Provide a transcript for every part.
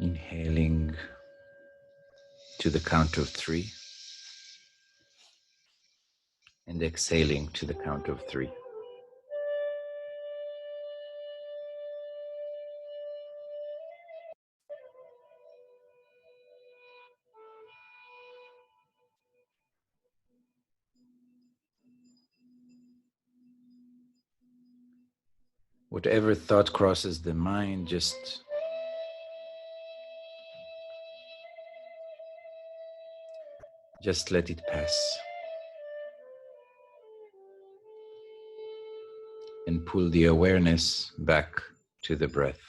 Inhaling to the count of 3 and exhaling to the count of 3. Whatever thought crosses the mind, just let it pass and pull the awareness back to the breath.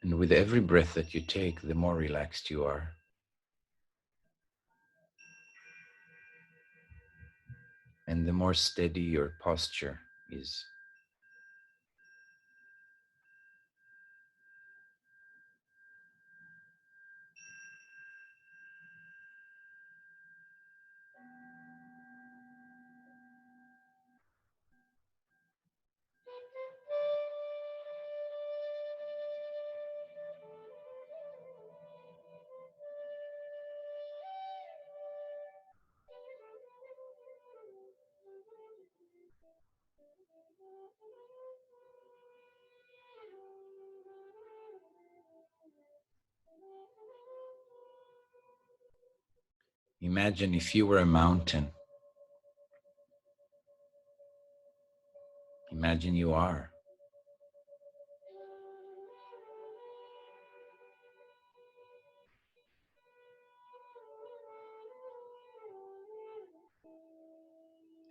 And with every breath that you take, the more relaxed you are. And the more steady your posture is. Imagine if you were a mountain. Imagine you are.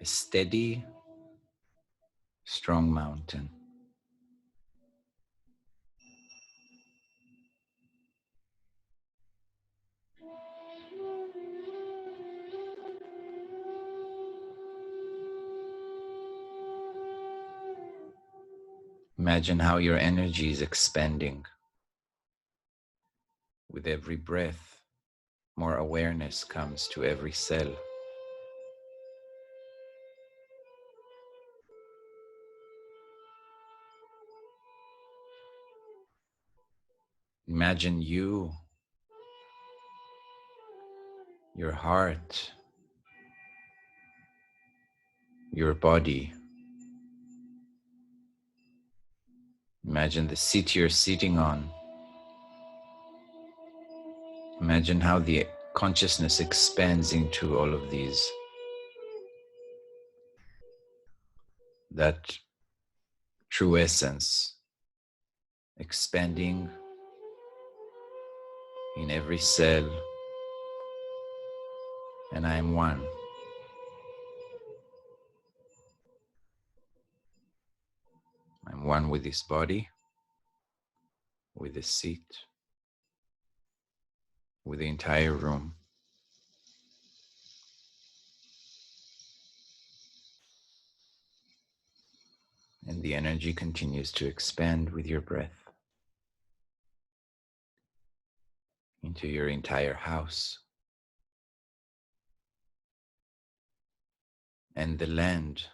A steady, strong mountain. Imagine how your energy is expanding. With every breath, more awareness comes to every cell. Imagine you, your heart, your body. Imagine the seat you're sitting on. Imagine how the consciousness expands into all of these. That true essence expanding in every cell, and I am one. I'm one with this body, with the seat, with the entire room. And the energy continues to expand with your breath into your entire house and the land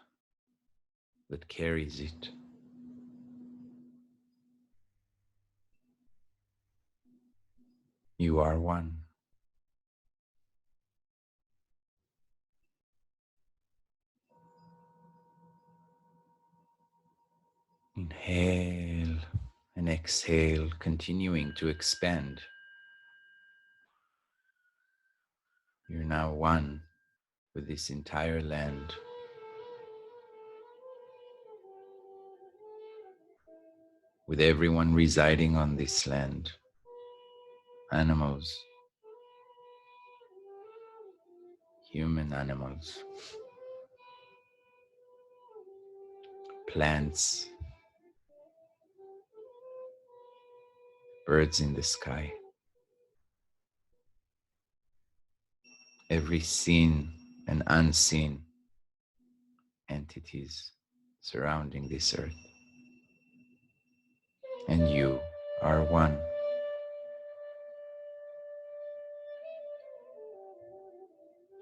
that carries it. You are one. Inhale and exhale, continuing to expand. You're now one with this entire land, with everyone residing on this land, animals, human animals, plants, birds in the sky, every seen and unseen entities surrounding this earth. And you are one.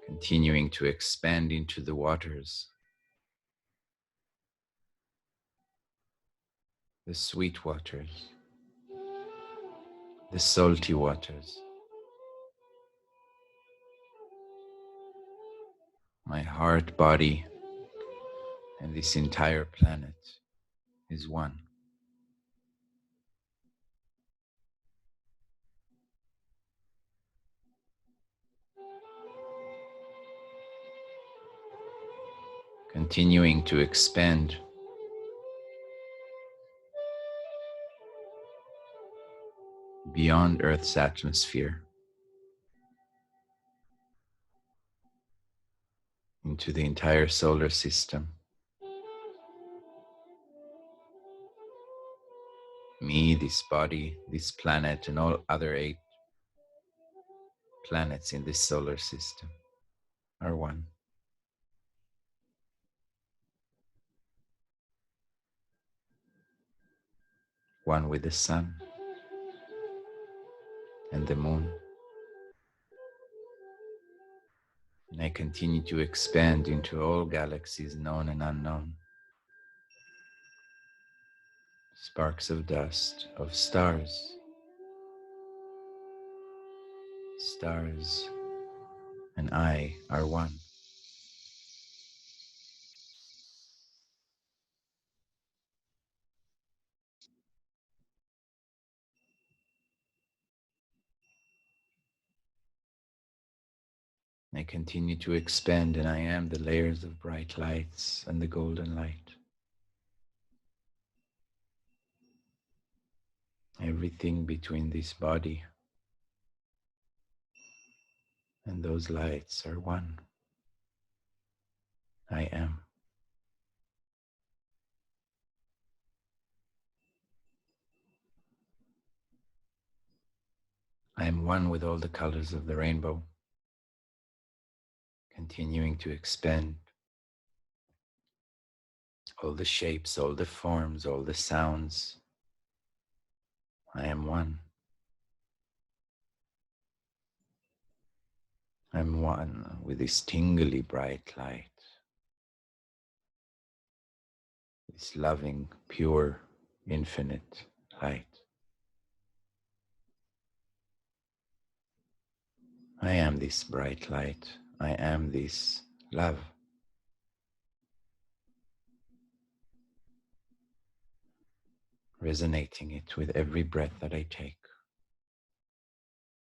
Continuing to expand into the waters, the sweet waters, the salty waters. My heart, body, and this entire planet is one. Continuing to expand beyond Earth's atmosphere into the entire solar system. Me, this body, this planet, and all other 8 planets in this solar system are one. One with the sun and the moon. And I continue to expand into all galaxies known and unknown. Sparks of dust, of stars. Stars and I are one. I continue to expand, and I am the layers of bright lights and the golden light. Everything between this body and those lights are one. I am. I am one with all the colors of the rainbow, continuing to expand. All the shapes, all the forms, all the sounds. I am one. I'm one with this tingly bright light, this loving, pure, infinite light. I am this bright light. I am this love. Resonating it with every breath that I take.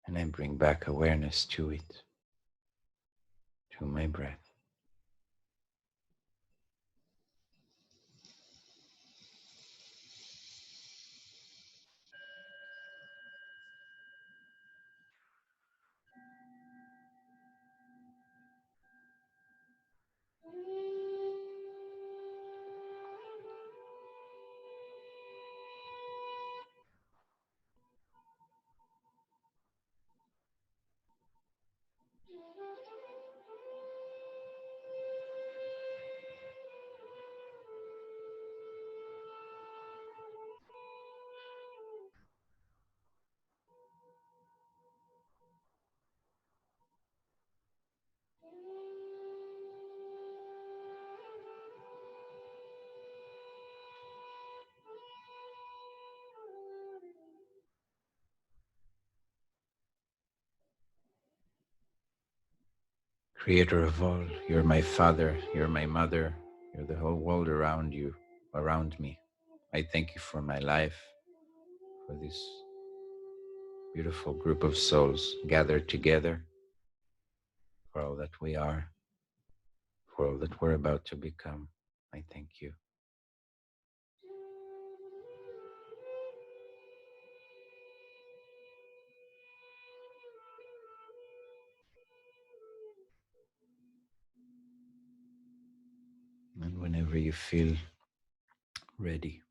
And I bring back awareness to it, to my breath. Creator of all, you're my father, you're my mother, you're the whole world around you, around me. I thank you for my life, for this beautiful group of souls gathered together, for all that we are, for all that we're about to become. I thank you. And whenever you feel ready,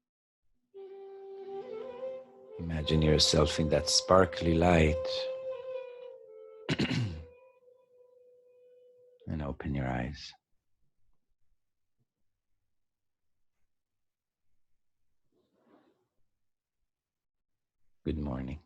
imagine yourself in that sparkly light and open your eyes. Good morning.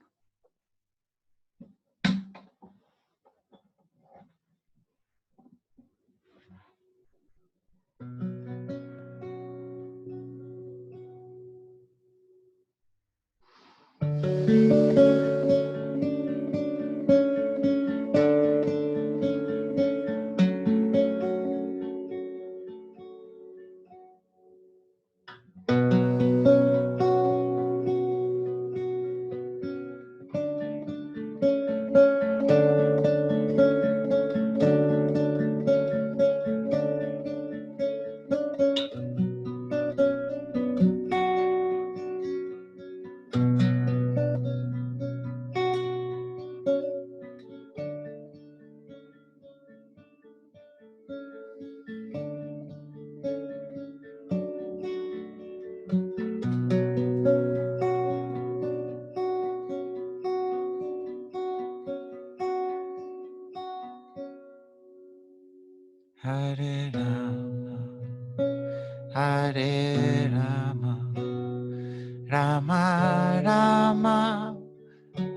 Hare Rama, Hare Rama, Rama Rama,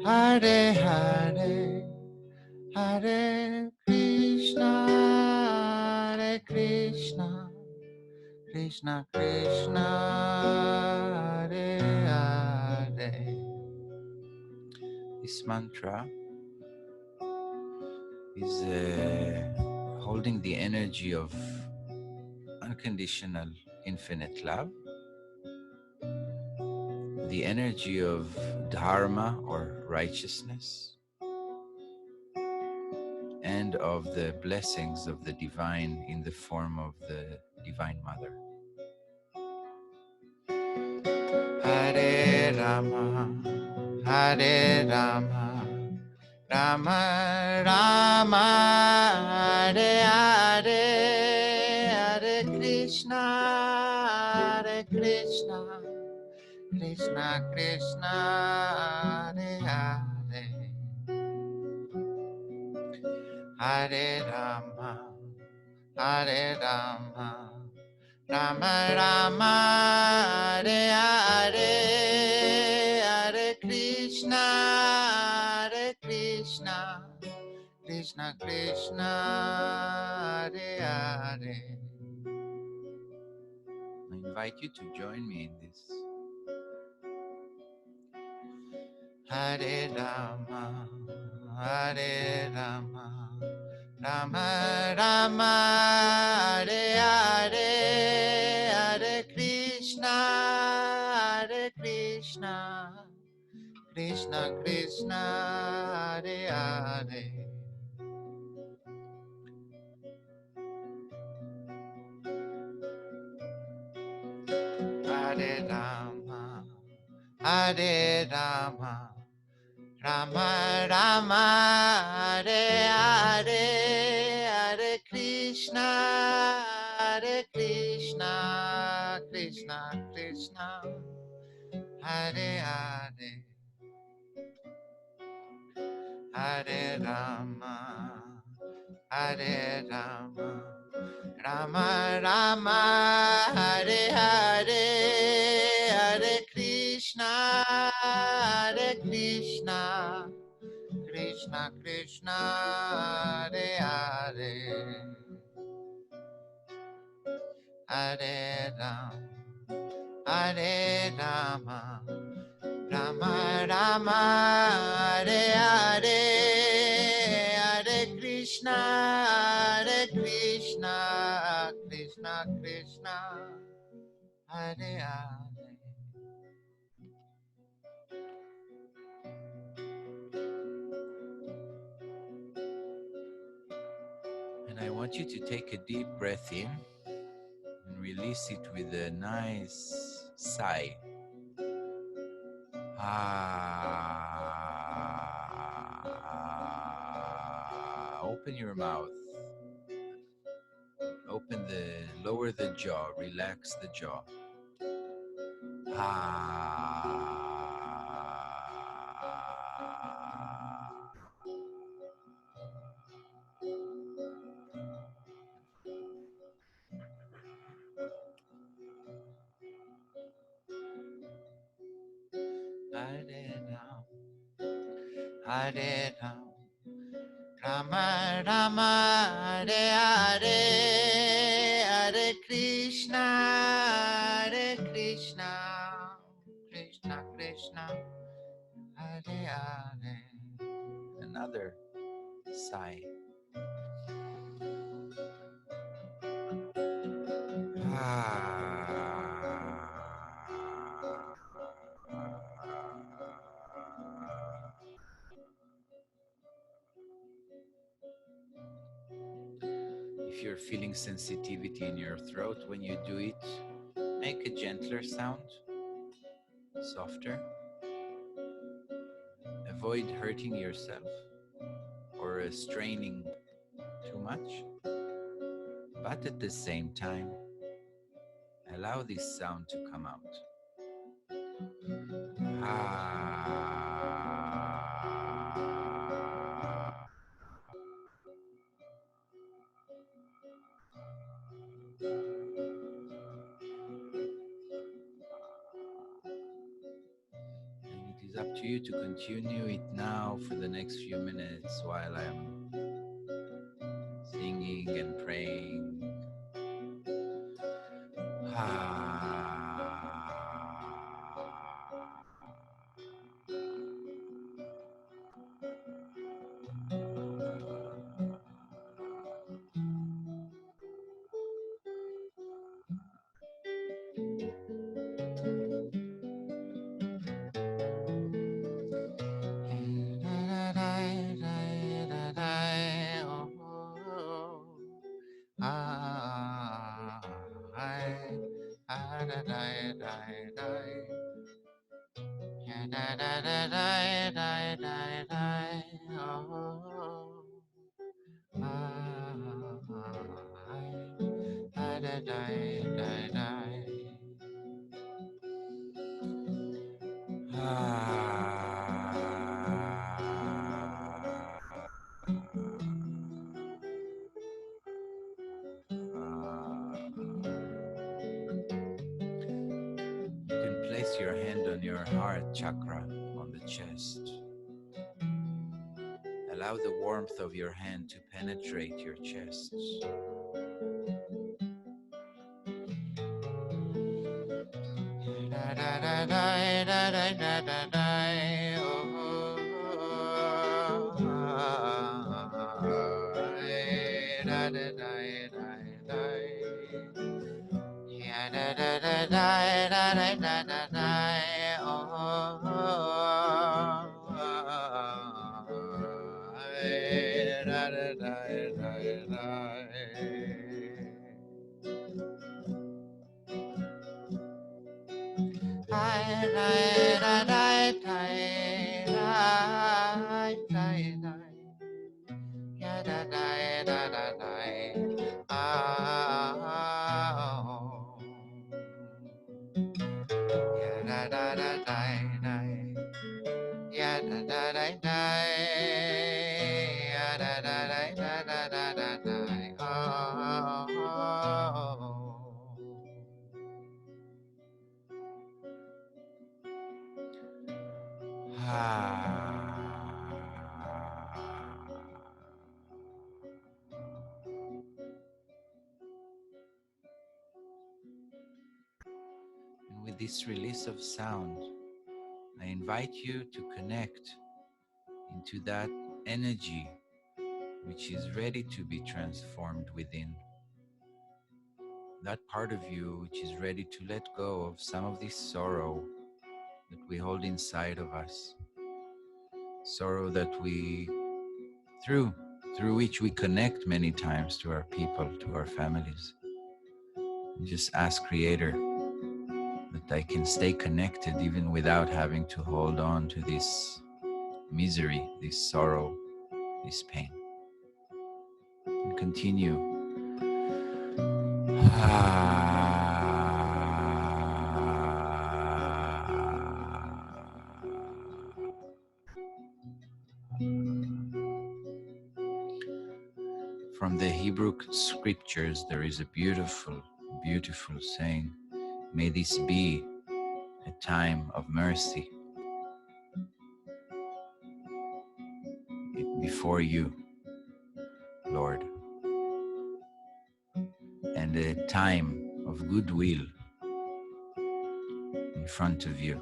Hare Hare, Hare Krishna, Hare Krishna, Krishna Krishna, Hare Hare. This mantra is holding the energy of unconditional infinite love, the energy of dharma or righteousness, and of the blessings of the divine in the form of the Divine Mother. Hare Rama, Hare Rama, Rama Rama, Hare Hare, Hare Krishna, Hare Krishna, Krishna Krishna, Hare Hare, Hare Rama, Hare Rama, Rama Rama, Hare Hare, Hare Krishna, Hare Krishna, Krishna Krishna, Hare Hare. I invite you to join me in this. Hare Rama, Hare Rama, Rama Rama, Hare Hare, Hare Krishna, Hare Krishna, Krishna Krishna, Hare Hare. Hare Rama, Hare Rama, Rama Rama, Hare Hare, Hare Krishna, Hare Krishna, Krishna Krishna, Hare Hare, Hare Rama, Hare Rama, Rama Rama, Hare Hare, Hare Krishna, Hare Krishna, Krishna Krishna, Hare Hare, Hare Rama, Hare Rama, Rama Rama, Hare Hare, Hare Krishna, Krishna, Hare Krishna, Krishna Krishna, Hare Hare. And I want you to take a deep breath in and release it with a nice sigh. Open your mouth. Lower the jaw. Relax the jaw. Hare Ram, Hare Ram, Rama Rama, Hare Hare, Hare Krishna, Hare Krishna, Krishna Krishna, Hare Hare. Another sigh. If you're feeling sensitivity in your throat when you do it, make a gentler sound, softer. Avoid hurting yourself or straining too much, but at the same time, allow this sound to come out. And it is up to you to continue it now for the next few minutes while I'm singing and praying. You can place your hand on your heart chakra on the chest. Allow the warmth of your hand to penetrate your chest. And with this release of sound, I invite you to connect into that energy which is ready to be transformed within. That part of you which is ready to let go of some of this sorrow that we hold inside of us, sorrow that we through through which we connect many times to our people, to our families. And just ask Creator that I can stay connected even without having to hold on to this misery, this sorrow, this pain. And continue. From the Hebrew scriptures, there is a beautiful, beautiful saying. May this be a time of mercy before you, Lord, and a time of goodwill in front of you.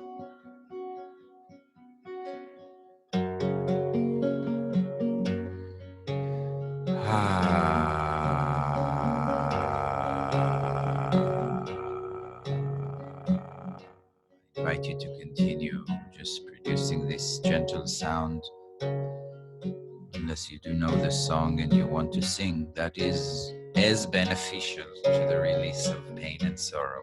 I invite you to continue just producing this gentle sound. Unless you do know the song and you want to sing, that is as beneficial to the release of pain and sorrow.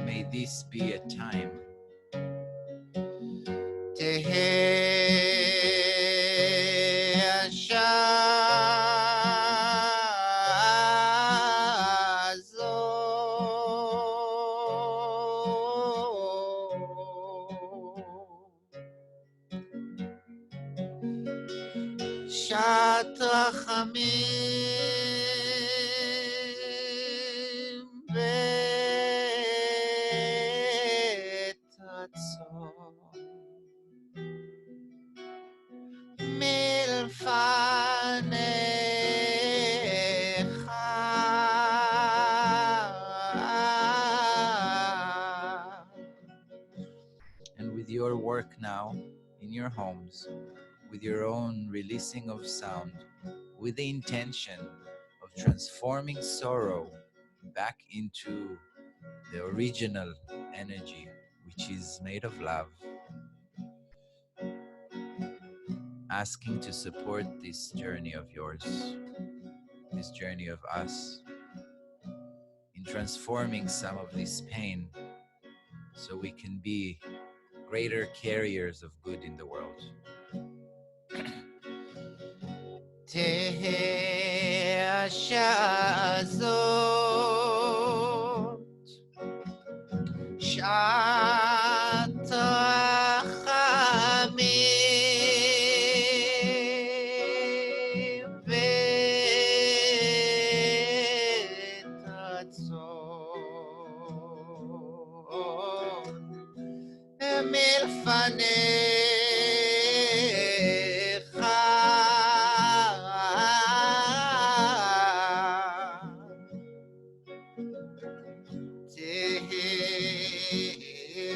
May this be a time שעת רחמים בעת הצום מלפניך And with your work now in your homes, with your own releasing of sound, with the intention of transforming sorrow back into the original energy, which is made of love, asking to support this journey of yours, this journey of us, in transforming some of this pain so we can be greater carriers of good in the world. תהא השעה הזאת שעת רחמים ועת הצום מלפניך תהא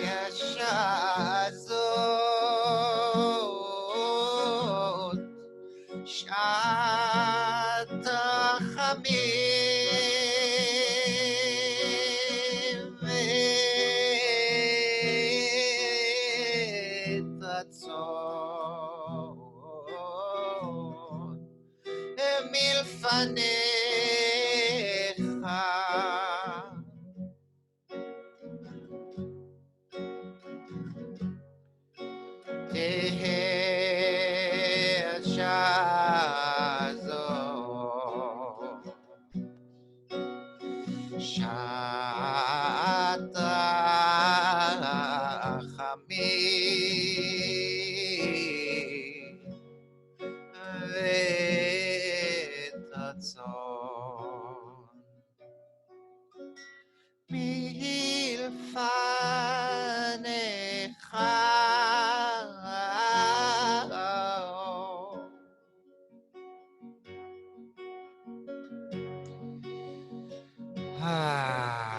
השעה הזאת שעת רחמים ועת הצום מלפניך תהא השעה הזאת שעת רחמים ועת הצום מלפניך תהא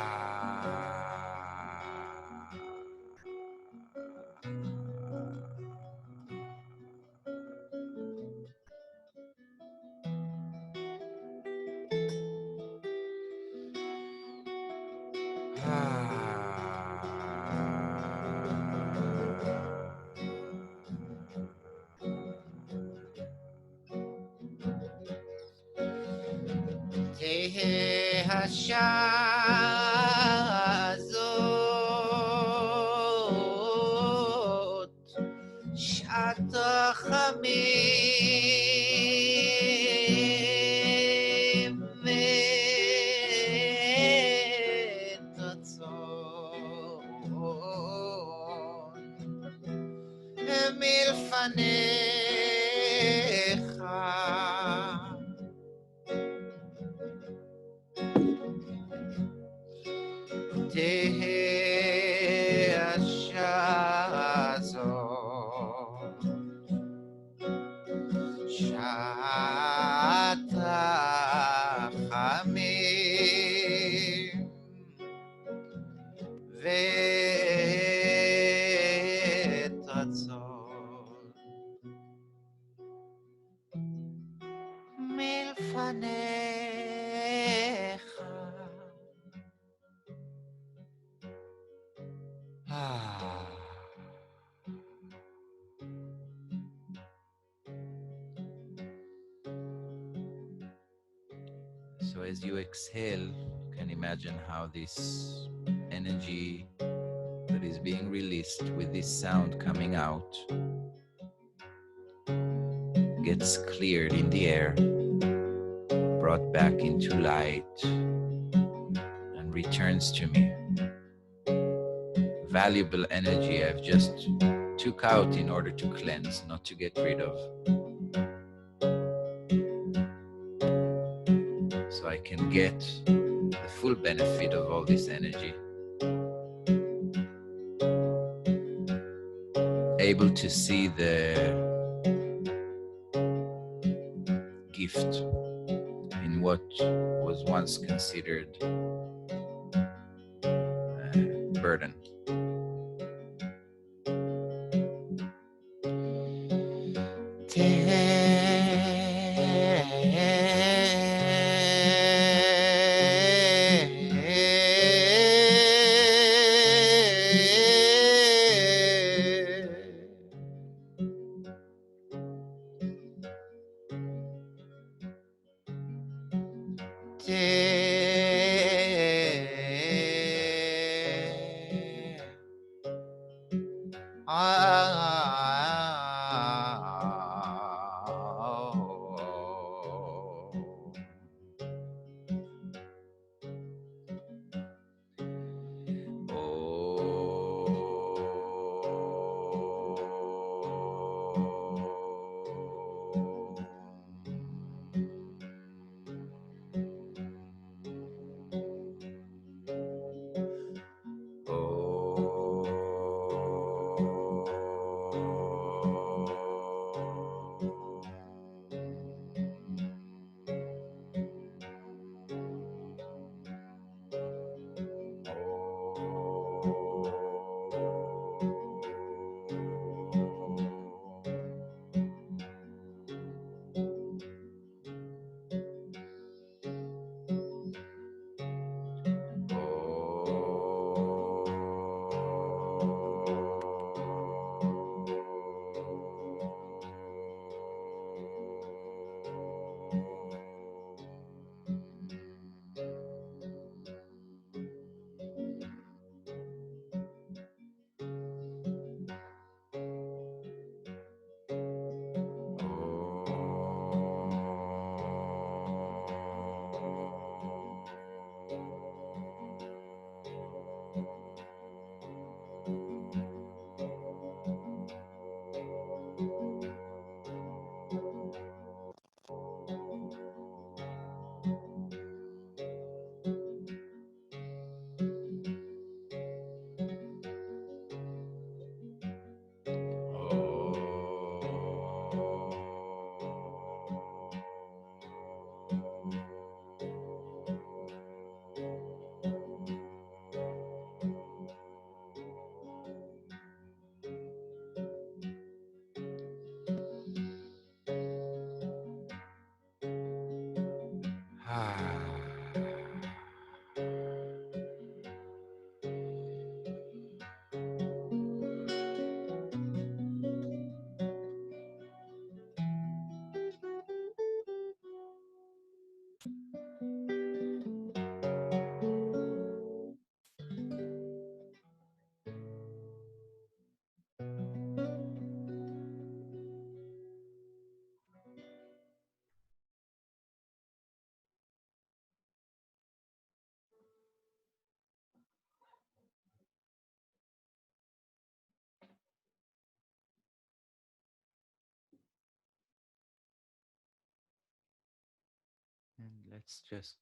השעה הזאת שעת רחמים ותוצאות מלפניך. תהא השעה הזאת שעת רחמים ותוצאות מלפניך. So as you exhale, you can imagine how this energy that is being released with this sound coming out gets cleared in the air, brought back into light, and returns to me. Valuable energy I've just took out in order to cleanse, not to get rid of. So I can get the full benefit of all this energy. Able to see the gift in what was once considered a burden. Let's just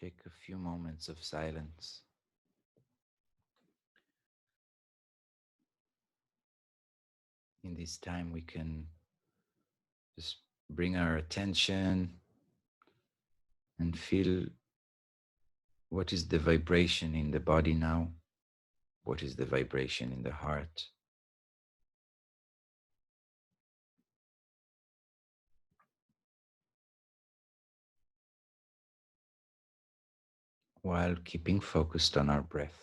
take a few moments of silence. In this time, we can just bring our attention and feel what is the vibration in the body now, what is the vibration in the heart. While keeping focused on our breath.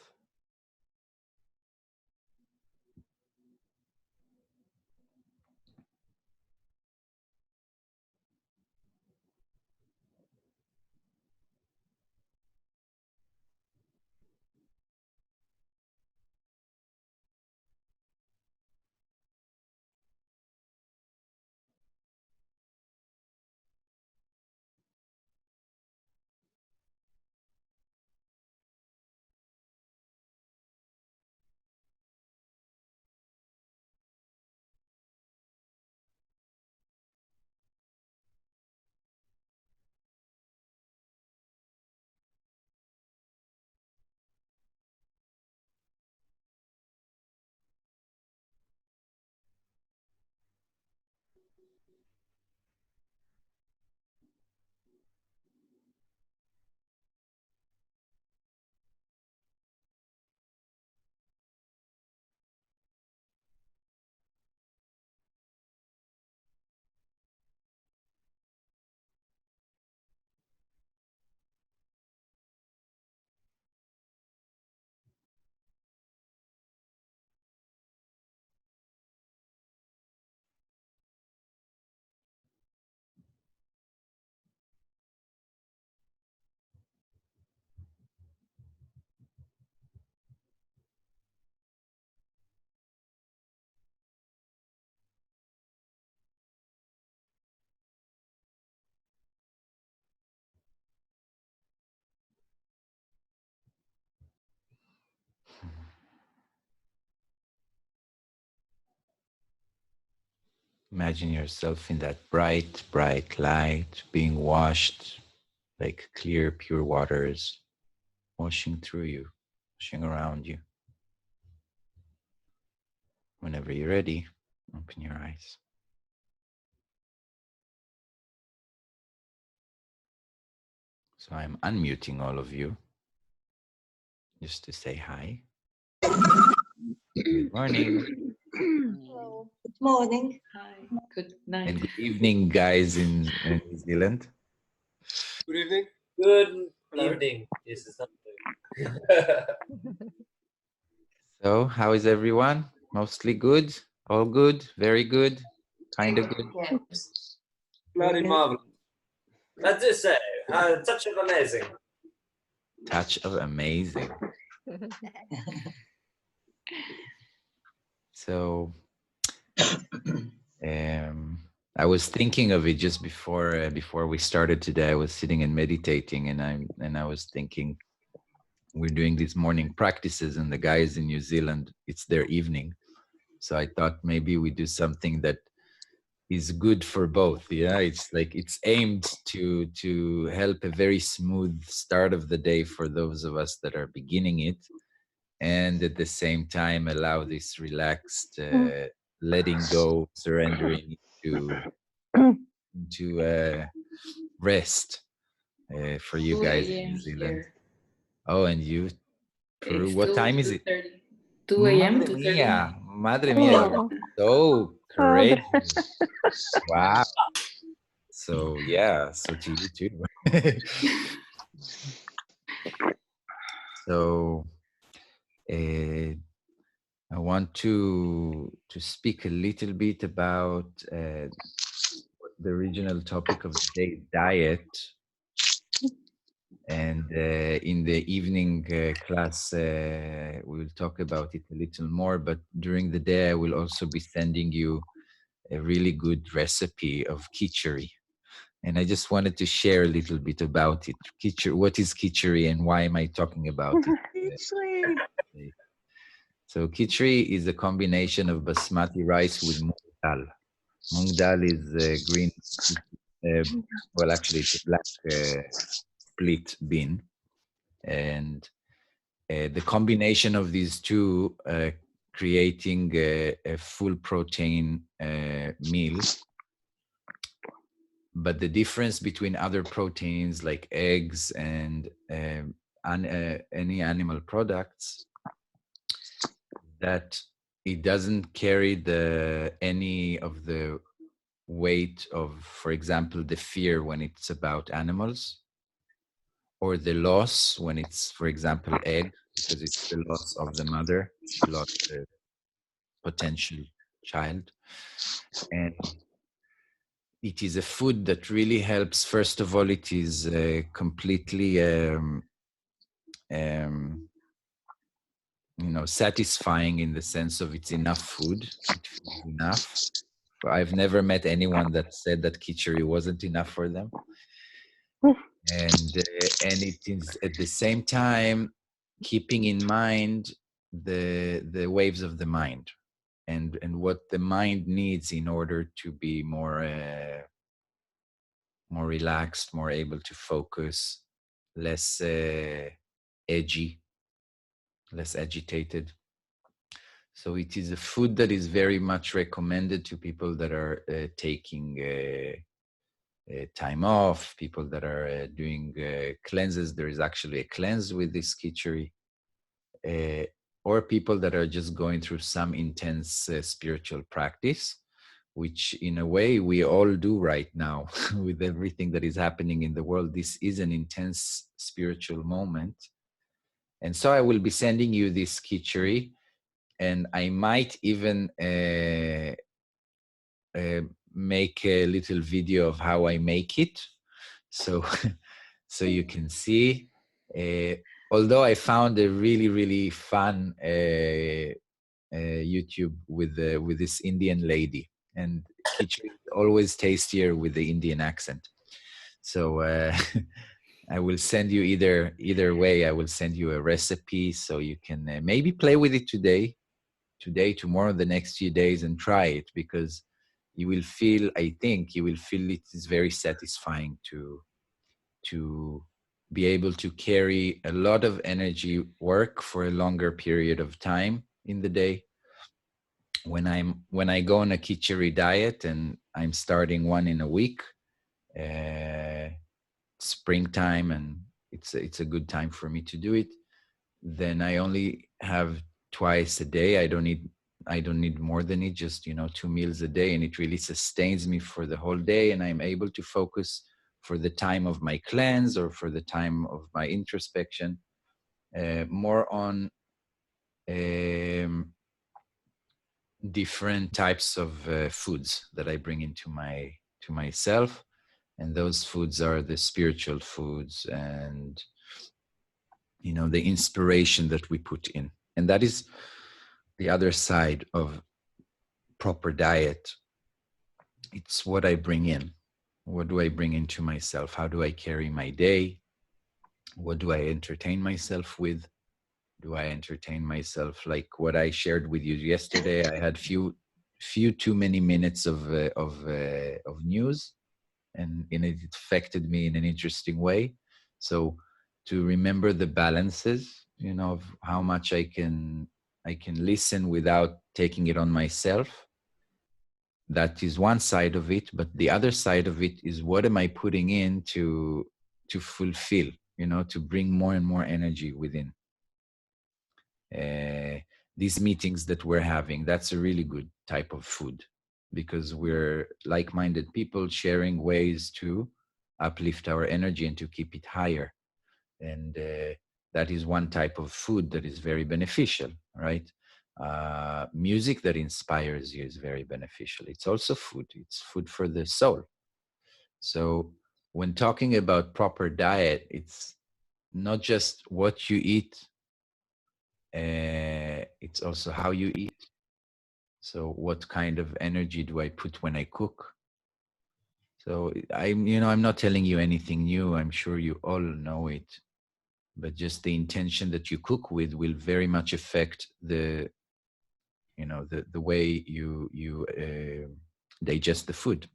Imagine yourself in that bright, bright light, being washed like clear, pure waters, washing through you, washing around you. Whenever you're ready, open your eyes. So I'm unmuting all of you just to say hi. Good morning. Hello. Good morning. Hi. Good night. And good evening, guys in New Zealand. Good evening. Good Hello. evening. This is something. So, how is everyone? Mostly good? All good? Very good? Kind of good? Yes. Bloody marvelous. Let's just say, a touch of amazing. Touch of amazing. So, I was thinking of it just before we started today. I was sitting and meditating, and I was thinking, we're doing these morning practices, and the guys in New Zealand, it's their evening. So I thought maybe we do something that is good for both. Yeah, it's like it's aimed to help a very smooth start of the day for those of us that are beginning it, and at the same time allow this relaxed letting go, surrendering to rest for you 2 guys in a.m. New Zealand. here. Oh, and you, Peru, It's what time is it? 2:30. 2 a.m. Madre 2:30. mia, madre mia, you're so courageous. Wow. So yeah, so to you too. So I want to speak a little bit about the original topic of the day, diet. And in the evening class, we will talk about it a little more. But during the day, I will also be sending you a really good recipe of khichdi. And I just wanted to share a little bit about it. Khichdi, what is khichdi and why am I talking about it? today? So khichdi is a combination of basmati rice with mung dal. Mung dal is green well, actually, it's a black split bean, and the combination of these two creating a full protein meal. But the difference between other proteins like eggs and any animal products, that it doesn't carry any of the weight of, for example, the fear when it's about animals, or the loss when it's, for example, egg, because it's the loss of the mother. She lost the potential child. And it is a food that really helps. First of all, it is completely satisfying in the sense of it's enough food. It feels enough. I've never met anyone that said that kichari wasn't enough for them. And it is at the same time keeping in mind the waves of the mind and what the mind needs in order to be more relaxed, more able to focus, less edgy, less agitated. So it is a food that is very much recommended to people that are taking time off, people that are doing cleanses. There is actually a cleanse with this kichari, or people that are just going through some intense spiritual practice, which in a way we all do right now with everything that is happening in the world. This is an intense spiritual moment. And so I will be sending you this kichari, and I might even make a little video of how I make it, so so you can see. Although I found a really fun YouTube with this Indian lady, and khichdi is always tastier with the Indian accent. So I will send you either way. I will send you a recipe so you can maybe play with it today, tomorrow, the next few days, and try it, because you will feel. I think you will feel it is very satisfying to be able to carry a lot of energy work for a longer period of time in the day. When I go on a kichari diet, and I'm starting one in a week, springtime, and it's a good time for me to do it, then I only have twice a day. I don't need more than it, just 2 meals a day, and it really sustains me for the whole day, and I'm able to focus for the time of my cleanse or for the time of my introspection, more on different types of foods that I bring into myself. And those foods are the spiritual foods, and the inspiration that we put in. And that is the other side of proper diet. It's what I bring in. What do I bring into myself? How do I carry my day? What do I entertain myself with? Do I entertain myself like what I shared with you yesterday? I had few too many minutes of news, and it affected me in an interesting way. So to remember the balances, of how much I can listen without taking it on myself. That is one side of it, but the other side of it is, what am I putting in to fulfill, to bring more and more energy within. These meetings that we're having, that's a really good type of food, because we're like-minded people sharing ways to uplift our energy and to keep it higher. And that is one type of food that is very beneficial, right? Music that inspires you is very beneficial. It's also food. It's food for the soul. So when talking about proper diet, it's not just what you eat, it's also how you eat. So what kind of energy do I put when I cook? So I'm not telling you anything new. I'm sure you all know it, but just the intention that you cook with will very much affect the way you digest the food.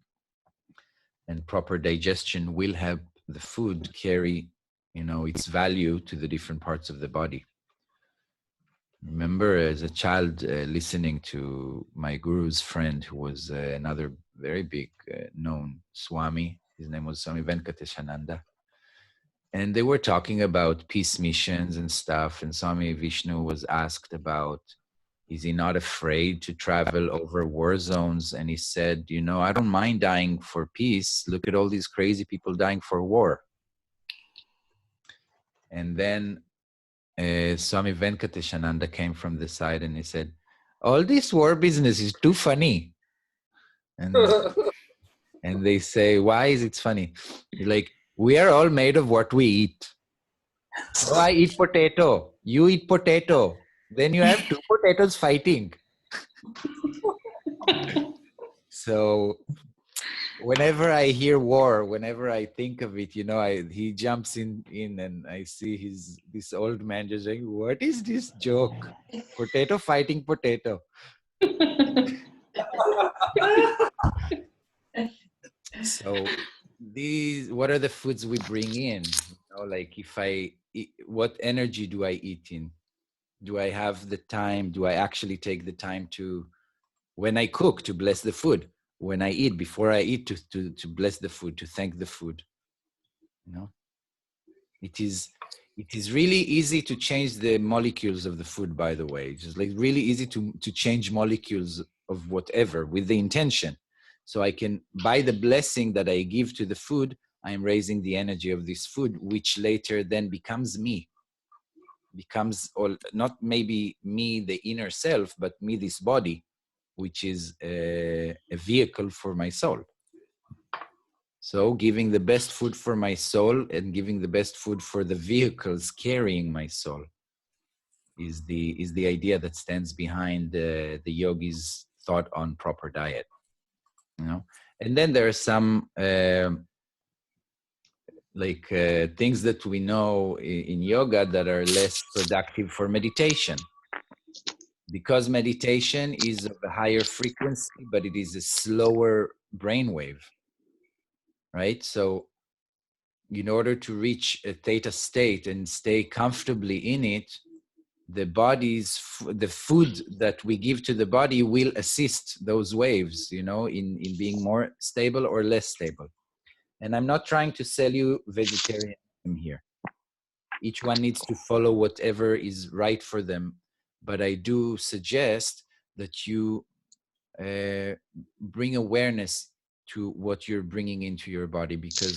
and proper digestion will help the food carry, its value to the different parts of the body. Remember, as a child, listening to my guru's friend, who was another very big known Swami. His name was Swami Venkateshananda. And they were talking about peace missions and stuff. And Swami Vishnu was asked about, is he not afraid to travel over war zones? And he said, I don't mind dying for peace. Look at all these crazy people dying for war. And then Swami Venkateshananda came from the side and he said, all this war business is too funny. And they say, why is it funny? You're like, we are all made of what we eat. So I eat potato, you eat potato. Then you have two potatoes fighting. So whenever I hear war, whenever I think of it, he jumps in and I see this old man just saying, what is this joke? Potato fighting potato. So what are the foods we bring in? Like what energy do I eat in? Do I have the time? Do I actually take the time to, when I cook, to bless the food? When I eat, before I eat, to bless the food, to thank the food. It is really easy to change the molecules of the food, by the way. It's just like really easy to change molecules of whatever with the intention. So I can, by the blessing that I give to the food, I'm raising the energy of this food, which later then becomes me. Becomes, or not maybe me, the inner self, but me, this body, which is a vehicle for my soul. So giving the best food for my soul and giving the best food for the vehicles carrying my soul is the idea that stands behind the yogi's thought on proper diet. And then there are some things that we know in yoga that are less productive for meditation. Because meditation is of a higher frequency, but it is a slower brainwave, right? So in order to reach a theta state and stay comfortably in it, the food that we give to the body will assist those waves, in being more stable or less stable. And I'm not trying to sell you vegetarianism here. Each one needs to follow whatever is right for them. But I do suggest that you bring awareness to what you're bringing into your body, because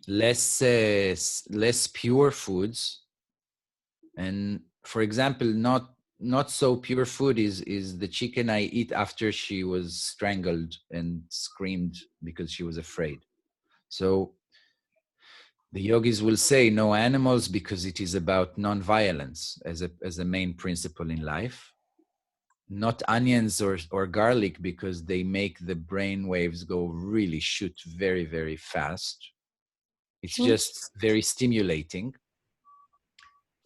less pure foods, and for example, not so pure food is the chicken I eat after she was strangled and screamed because she was afraid. So the yogis will say no animals, because it is about non-violence as a main principle in life. Not onions or garlic, because they make the brain waves shoot very, very fast. It's just very stimulating.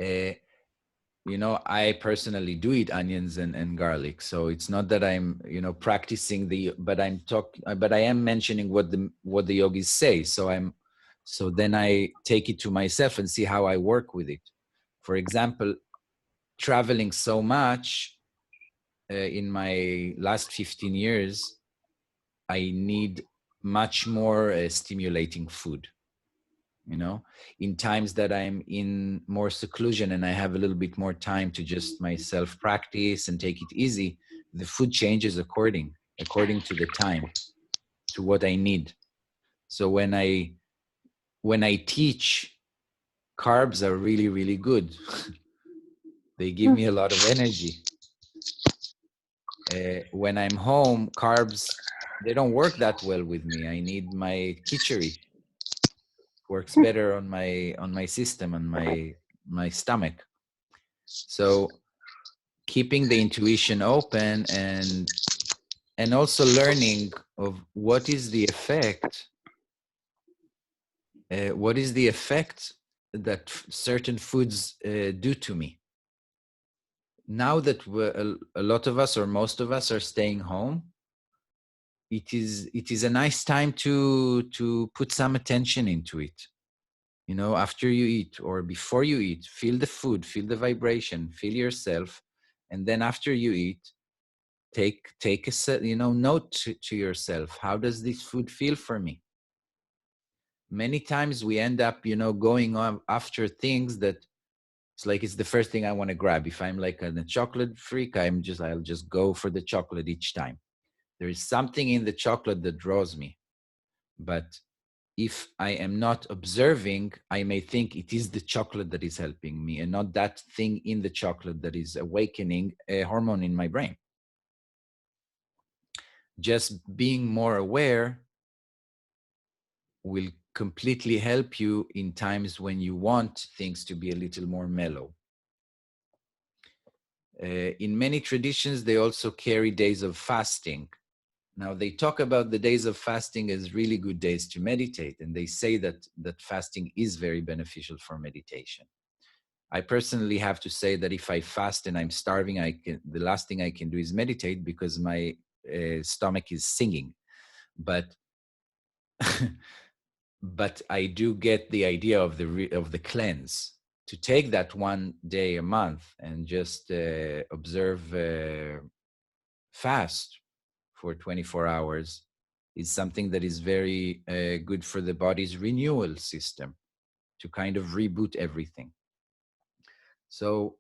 I personally do eat onions and garlic, so it's not that I'm, practicing but I am mentioning what the yogis say. So then I take it to myself and see how I work with it. For example, traveling so much in my last 15 years, I need much more stimulating food. In times that I'm in more seclusion and I have a little bit more time to just myself practice and take it easy, the food changes according to the time, to what I need. So when I teach, carbs are really, really good. They give me a lot of energy. When I'm home, carbs, they don't work that well with me. I need my khichdi. Works better on my system, on my stomach. So keeping the intuition open and also learning of what is the effect that certain foods do to me. Now that a lot of us, or most of us, are staying home, it is a nice time to put some attention into it. You know, after you eat or before you eat, feel the food, feel the vibration, feel yourself, and then after you eat, take a note to yourself. How does this food feel for me? Many times we end up, going on after things that it's like it's the first thing I want to grab. If I'm like a chocolate freak, I'll just go for the chocolate each time. There is something in the chocolate that draws me. But if I am not observing, I may think it is the chocolate that is helping me and not that thing in the chocolate that is awakening a hormone in my brain. Just being more aware will completely help you in times when you want things to be a little more mellow. In many traditions, they also carry days of fasting. Now, they talk about the days of fasting as really good days to meditate, and they say that fasting is very beneficial for meditation. I personally have to say that if I fast and I'm starving, the last thing I can do is meditate because my stomach is singing. But but I do get the idea of the cleanse. To take that one day a month and just observe fast for 24 hours is something that is very good for the body's renewal system to kind of reboot everything. So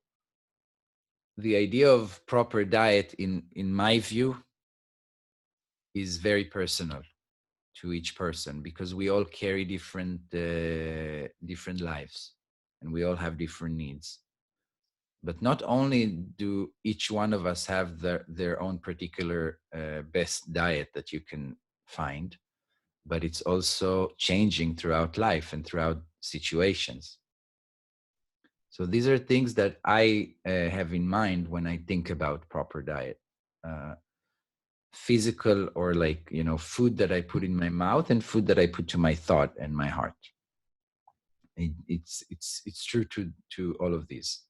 the idea of proper diet, in my view, is very personal to each person because we all carry different lives and we all have different needs. But not only do each one of us have their own particular best diet that you can find, but it's also changing throughout life and throughout situations. So these are things that I have in mind when I think about proper diet. Physical or food that I put in my mouth and food that I put to my thought and my heart. It's true to all of these.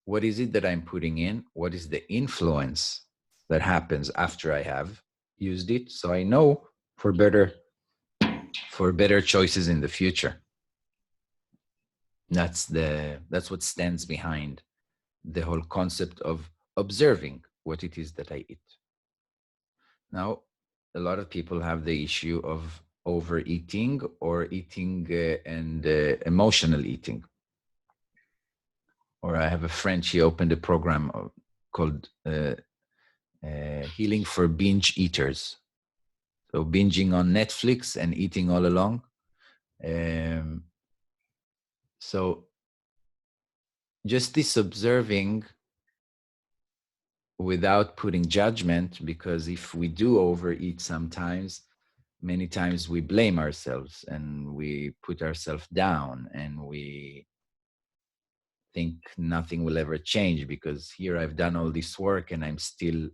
What is it that I'm putting in? What is the influence that happens after I have used it? So I know for better choices in the future. That's what stands behind the whole concept of observing what it is that I eat. Now, a lot of people have the issue of overeating or eating and emotional eating. Or I have a friend, she opened a program called Healing for Binge Eaters. So binging on Netflix and eating all along. So just this observing without putting judgment, because if we do overeat sometimes, many times we blame ourselves and we put ourselves down and we think nothing will ever change because here I've done all this work and I'm still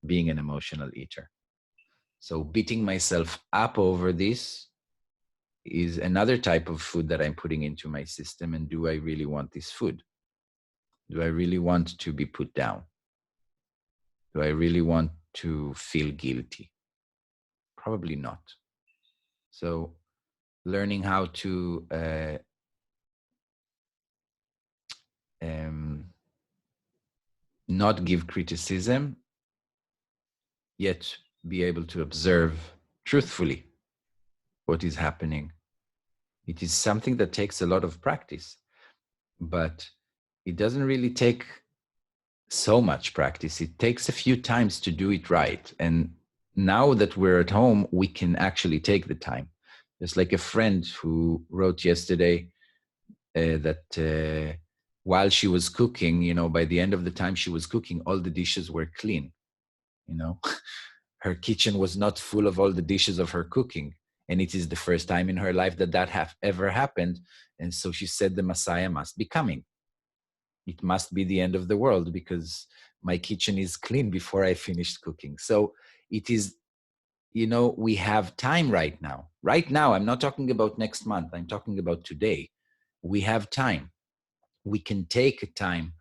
being an emotional eater. So beating myself up over this is another type of food that I'm putting into my system. And do I really want this food? Do I really want to be put down? Do I really want to feel guilty? Probably not. So learning how to not give criticism, yet be able to observe truthfully what is happening. It is something that takes a lot of practice, but it doesn't really take so much practice. It takes a few times to do it right. And now that we're at home, we can actually take the time. There's like a friend who wrote yesterday that while she was cooking, by the end of the time she was cooking, all the dishes were clean. Her kitchen was not full of all the dishes of her cooking. And it is the first time in her life that have ever happened. And so she said, the Messiah must be coming. It must be the end of the world because my kitchen is clean before I finished cooking. So it is, we have time right now. Right now, I'm not talking about next month. I'm talking about today. We have time. We can take time,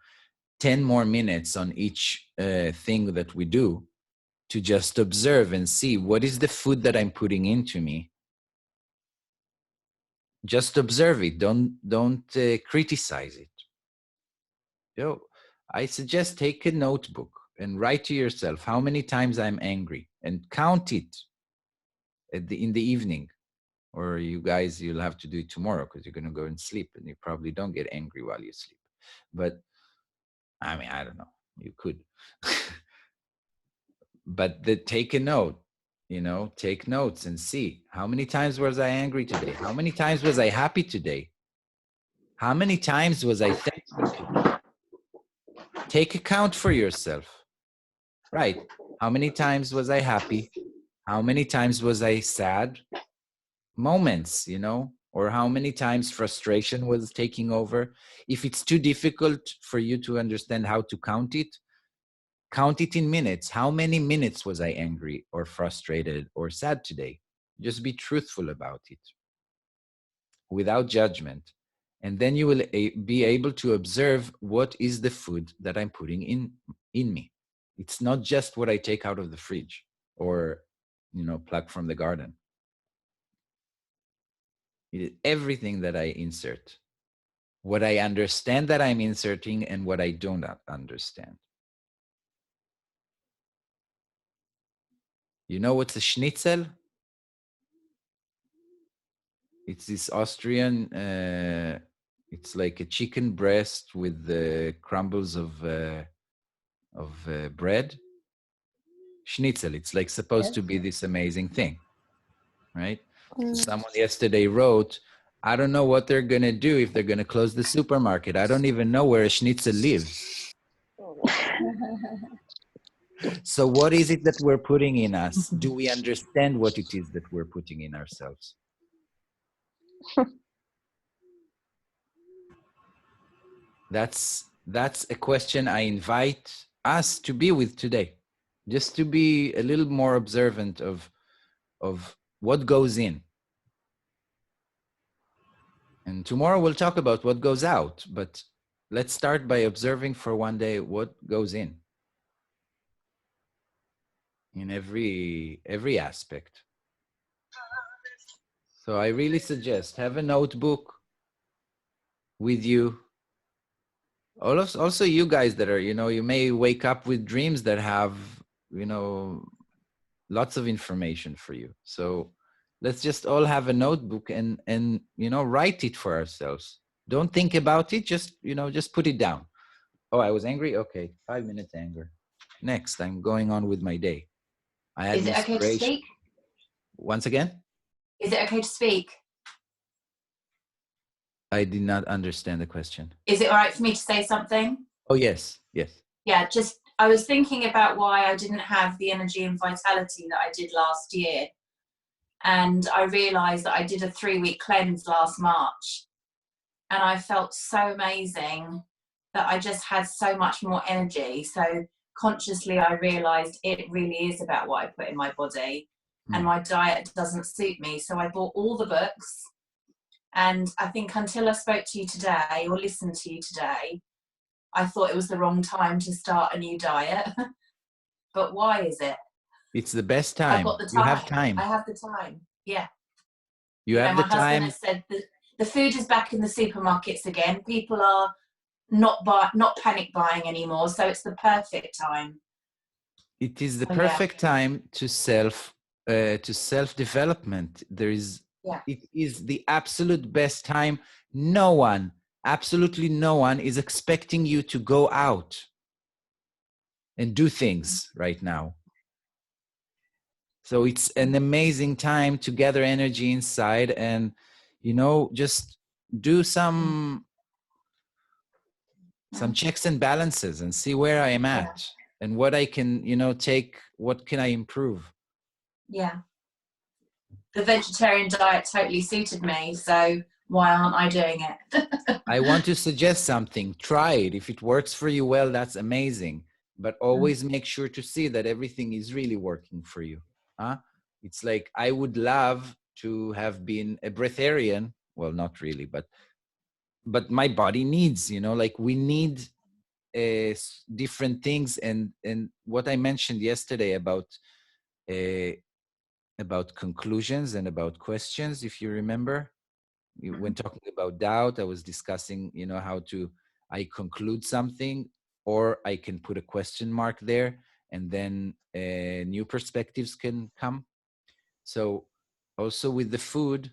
10 more minutes on each thing that we do to just observe and see what is the food that I'm putting into me. Just observe it. Don't criticize it. I suggest take a notebook and write to yourself how many times I'm angry and count it in the evening. Or you guys, you'll have to do it tomorrow because you're going to go and sleep and you probably don't get angry while you sleep. But I mean, I don't know. You could. But take a note, take notes and see how many times was I angry today? How many times was I happy today? How many times was I thankful today? Take account for yourself. Right. How many times was I happy? How many times was I sad? Moments, or how many times frustration was taking over? If it's too difficult for you to understand how to count it in minutes. How many minutes was I angry or frustrated or sad today? Just be truthful about it without judgment. And then you will be able to observe what is the food that I'm putting in me. It's not just what I take out of the fridge or, pluck from the garden. It is everything that I insert, what I understand that I'm inserting and what I don't understand. You know what's a schnitzel? It's this Austrian, it's like a chicken breast with the crumbles of bread. Schnitzel, it's like supposed to be this amazing thing, right? So someone yesterday wrote, I don't know what they're going to do if they're going to close the supermarket. I don't even know where a schnitzel lives. So what is it that we're putting in us? Do we understand what it is that we're putting in ourselves? That's a question I invite us to be with today, just to be a little more observant of what goes in. And tomorrow we'll talk about what goes out, but let's start by observing for one day what goes in every aspect. So I really suggest have a notebook with you. Also you guys that are, you may wake up with dreams that have, lots of information for you. So let's just all have a notebook and write it for ourselves. Don't think about it. Just put it down. Oh, I was angry. Okay. 5 minutes anger. Next, I'm going on with my day. I had Is it okay to speak? Once again? Is it okay to speak? I did not understand the question. Is it all right for me to say something? Oh, yes. Yeah, I was thinking about why I didn't have the energy and vitality that I did last year. And I realized that I did a 3-week cleanse last March. And I felt so amazing that I just had so much more energy. So consciously, I realized it really is about what I put in my body. And my diet doesn't suit me. So I bought all the books. And I think until I spoke to you today or listened to you today, I thought it was the wrong time to start a new diet. But why is it? It's the best time. I've got the time. You have time. I have the time. Yeah. You have the time. My husband has said the food is back in the supermarkets again. People are not panic buying anymore. So it's the perfect time. It is the perfect time to self-development. It is the absolute best time. Absolutely no one is expecting you to go out and do things right now. So it's an amazing time to gather energy inside and, just do some checks and balances and see where I am at and what I can, what can I improve? Yeah. The vegetarian diet totally suited me. So why aren't I doing it? I want to suggest something. Try it. If it works for you well, that's amazing. But always make sure to see that everything is really working for you. It's like I would love to have been a breatharian. Well, not really, but my body needs, we need different things, and what I mentioned yesterday about conclusions and about questions, if you remember, when talking about doubt, I was discussing, how I conclude something, or I can put a question mark there, and then new perspectives can come. So also with the food,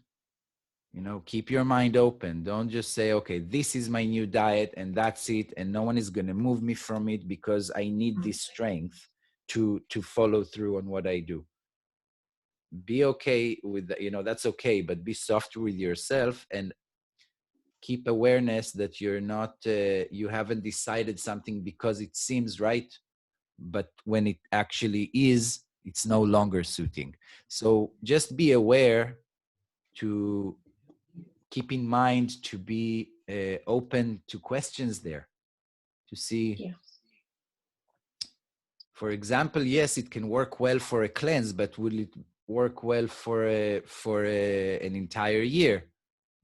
keep your mind open. Don't just say, okay, this is my new diet and that's it, and no one is going to move me from it because I need this strength to follow through on what I do. Be okay with that, that's okay, but be soft with yourself and keep awareness that you're not, you haven't decided something because it seems right, but when it actually is, it's no longer suiting. So just be aware to keep in mind to be open to questions there, to see. Yeah. For example, yes, it can work well for a cleanse, but will it work well for an entire year?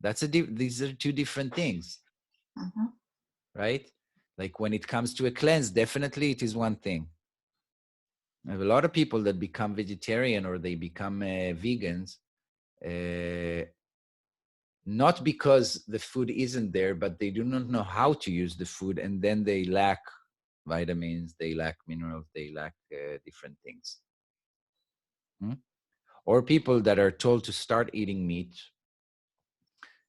These are two different things, right? Like when it comes to a cleanse, definitely it is one thing. I have a lot of people that become vegetarian or they become vegans, not because the food isn't there, but they do not know how to use the food, and then they lack vitamins, they lack minerals, they lack different things. Or people that are told to start eating meat,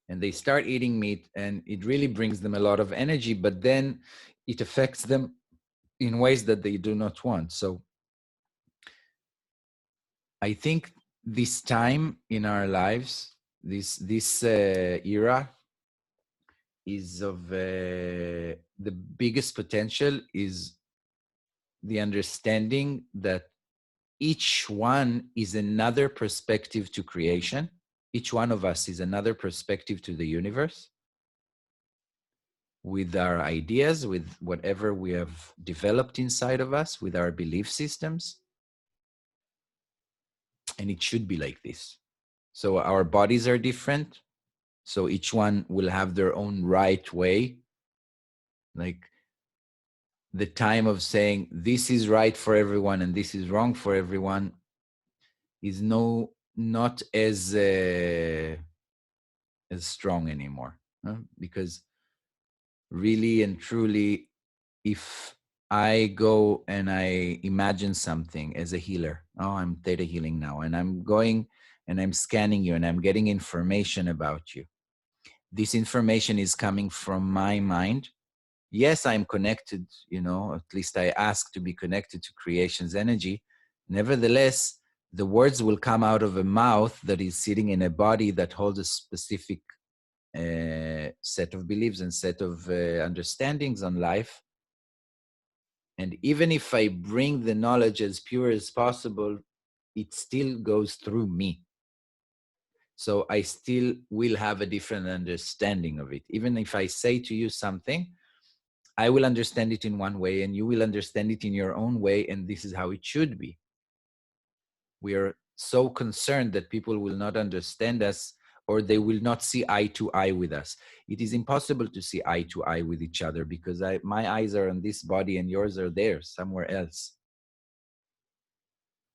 and they start eating meat and it really brings them a lot of energy, but then it affects them in ways that they do not want. So I think this time in our lives, this era is of the biggest potential is the understanding that each one is another perspective to creation. Each one of us is another perspective to the universe, with our ideas, with whatever we have developed inside of us, with our belief systems. And it should be like this. So our bodies are different. So each one will have their own right way. Like the time of saying this is right for everyone and this is wrong for everyone is not as strong anymore, because really and truly, if I go and I imagine something as a healer, I'm theta healing now, and I'm going and I'm scanning you and I'm getting information about you. This information is coming from my mind. Yes, I'm connected, at least I ask to be connected to creation's energy. Nevertheless, the words will come out of a mouth that is sitting in a body that holds a specific set of beliefs and set of understandings on life. And even if I bring the knowledge as pure as possible, it still goes through me. So I still will have a different understanding of it. Even if I say to you something, I will understand it in one way and you will understand it in your own way. And this is how it should be. We are so concerned that people will not understand us or they will not see eye to eye with us. It is impossible to see eye to eye with each other because my eyes are on this body and yours are there somewhere else.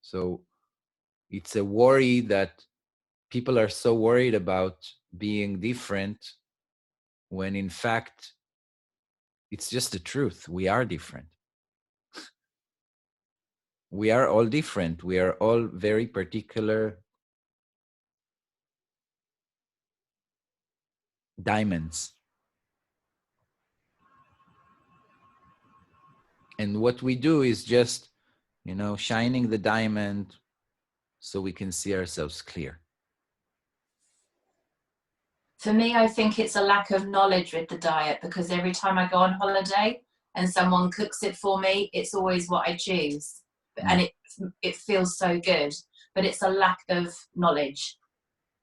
So it's a worry that people are so worried about being different when in fact, it's just the truth. We are different. We are all different. We are all very particular diamonds. And what we do is just, shining the diamond so we can see ourselves clear. For me, I think it's a lack of knowledge with the diet, because every time I go on holiday and someone cooks it for me, it's always what I choose. And it feels so good, but it's a lack of knowledge.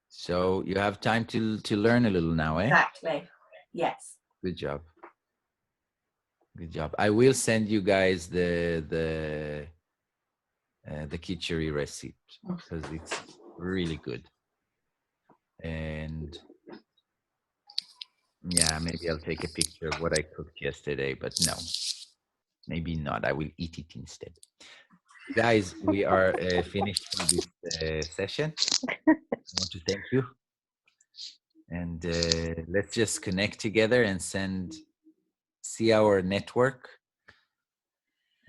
So you have time to learn a little now, eh? Exactly. Yes. Good job. Good job. I will send you guys the khichdi recipe because it's really good. And yeah, maybe I'll take a picture of what I cooked yesterday, but no, Maybe not. I will eat it instead. Guys, we are finished for this session. I want to thank you. And let's just connect together and see our network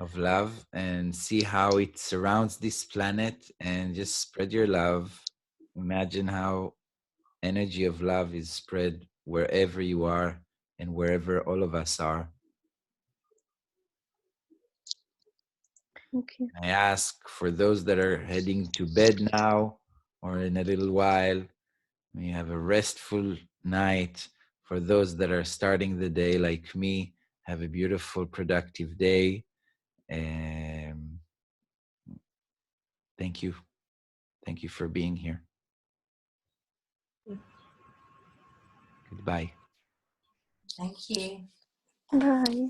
of love and see how it surrounds this planet, and just spread your love. Imagine how energy of love is spread wherever you are and wherever all of us are. Okay. I ask for those that are heading to bed now or in a little while, may have a restful night. For those that are starting the day like me, have a beautiful, productive day. Thank you. Thank you for being here. Goodbye. Thank you. Bye.